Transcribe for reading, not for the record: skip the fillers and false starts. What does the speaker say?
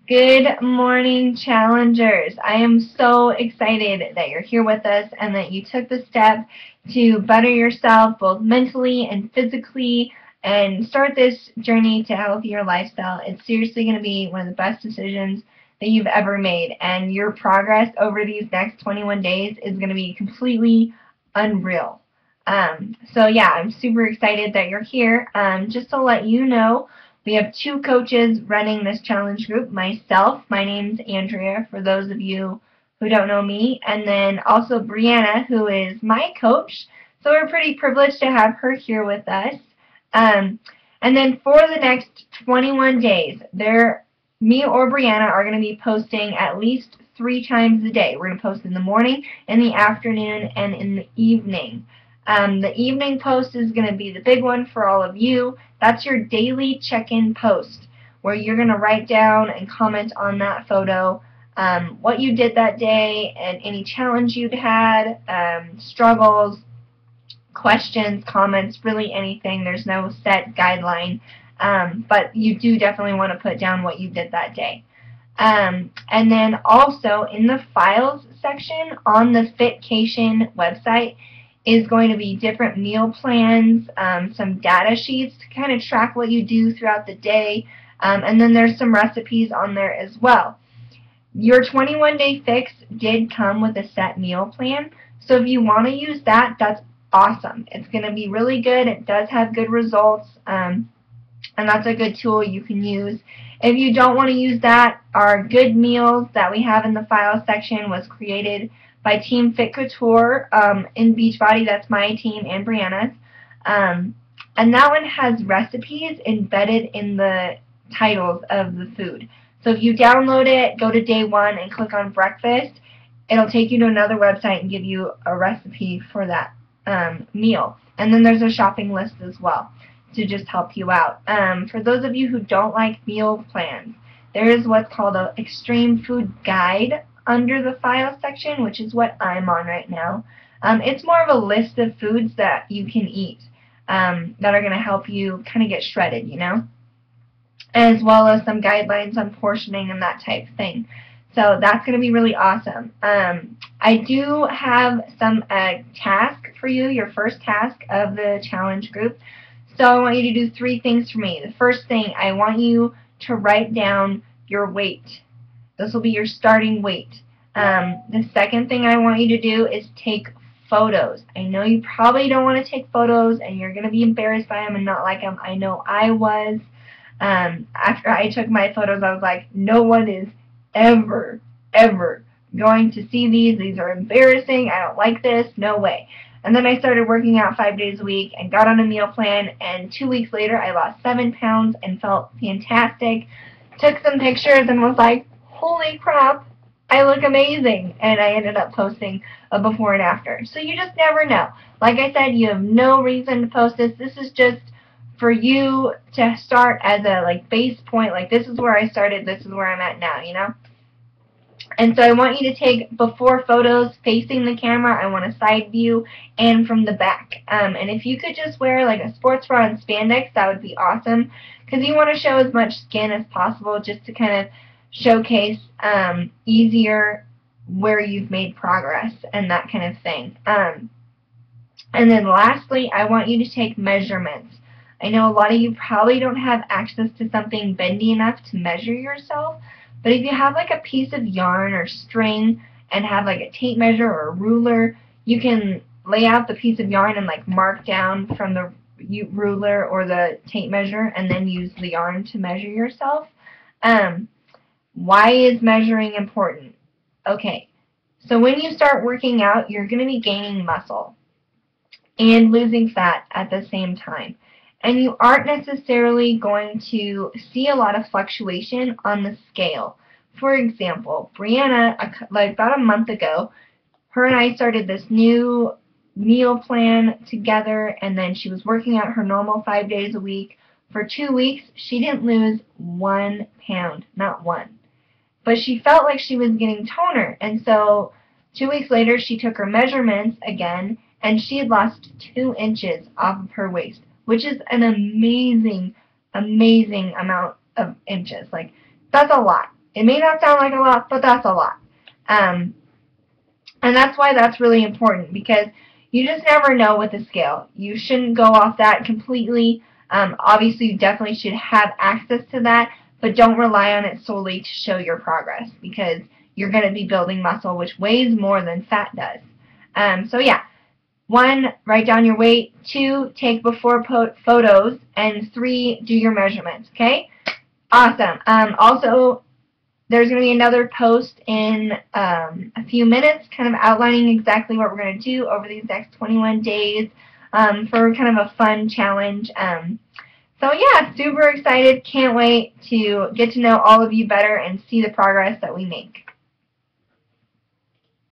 Good morning, challengers. I am so excited that you're here with us and that you took the step to better yourself both mentally and physically and start this journey to a healthier lifestyle. It's seriously going to be one of the best decisions that you've ever made, and your progress over these next 21 days is going to be completely unreal. So yeah, I'm super excited that you're here. Just to let you know, we have two coaches running this challenge group. Myself, my name's Andrea, for those of you who don't know me, and then also Brianna, who is my coach. So we're pretty privileged to have her here with us. Um, and then for the next 21 days, me or Brianna are going to be posting at least 3 times a day. We're going to post in the morning, in the afternoon, and in the evening. The evening post is going to be the big one for all of you. That's your daily check-in post where you're going to write down and comment on that photo what you did that day and any challenge you'd had, struggles, questions, comments, really anything. There's no set guideline, but you do definitely want to put down what you did that day. And then also in the files section on the FITcation website is going to be different meal plans, some data sheets to kind of track what you do throughout the day, and then there's some recipes on there as well. Your 21-day fix did come with a set meal plan, so if you want to use that, that's awesome. It's going to be really good. It does have good results, and that's a good tool you can use. If you don't want to use that, our good meals that we have in the file section was created by Team Fit Couture in Beachbody. That's my team and Brianna's. And that one has recipes embedded in the titles of the food. So if you download it, go to day 1 and click on breakfast, it'll take you to another website and give you a recipe for that meal. And then there's a shopping list as well to just help you out. For those of you who don't like meal plans, there is what's called an extreme food guide under the file section, which is what I'm on right now. It's more of a list of foods that you can eat that are going to help you kind of get shredded, you know, as well as some guidelines on portioning and that type of thing. So that's going to be really awesome. I do have some task for you, your first task of the challenge group. So I want you to do 3 things for me. The first thing, I want you to write down your weight. This will be your starting weight. The second thing I want you to do is take photos. I know you probably don't want to take photos and you're going to be embarrassed by them and not like them. I know I was. After I took my photos, I was like, no one is ever going to see these. These are embarrassing. I don't like this. No way. And then I started working out 5 days a week and got on a meal plan, and 2 weeks later I lost 7 pounds and felt fantastic. Took some pictures and was like, holy crap, I look amazing. And I ended up posting a before and after. So you just never know. Like I said, you have no reason to post this. This is just for you to start as a base point. Like, this is where I started, this is where I'm at now, you know? And so I want you to take before photos facing the camera. I want a side view and from the back. And if you could just wear like a sports bra and spandex, that would be awesome, because you want to show as much skin as possible just to kind of showcase easier where you've made progress and that kind of thing. And then lastly, I want you to take measurements. I know a lot of you probably don't have access to something bendy enough to measure yourself, but if you have like a piece of yarn or string and have like a tape measure or a ruler, you can lay out the piece of yarn and like mark down from the ruler or the tape measure and then use the yarn to measure yourself. Why is measuring important? Okay, so when you start working out, you're going to be gaining muscle and losing fat at the same time. And you aren't necessarily going to see a lot of fluctuation on the scale. For example, Brianna, about a month ago, her and I started this new meal plan together, and then she was working out her normal 5 days a week. For 2 weeks, she didn't lose 1 pound, not one. But she felt like she was getting toner, and so 2 weeks later, she took her measurements again, and she had lost 2 inches off of her waist, which is an amazing amount of inches. Like, that's a lot. It may not sound like a lot, but that's a lot. And that's why that's really important, because you just never know with the scale. You shouldn't go off that completely. Obviously, you definitely should have access to that, but don't rely on it solely to show your progress, because you're going to be building muscle, which weighs more than fat does. So yeah, 1, write down your weight. 2, take before photos. And 3, do your measurements. Okay? Awesome. Also, there's going to be another post in a few minutes kind of outlining exactly what we're going to do over these next 21 days for kind of a fun challenge. So yeah, super excited. Can't wait to get to know all of you better and see the progress that we make.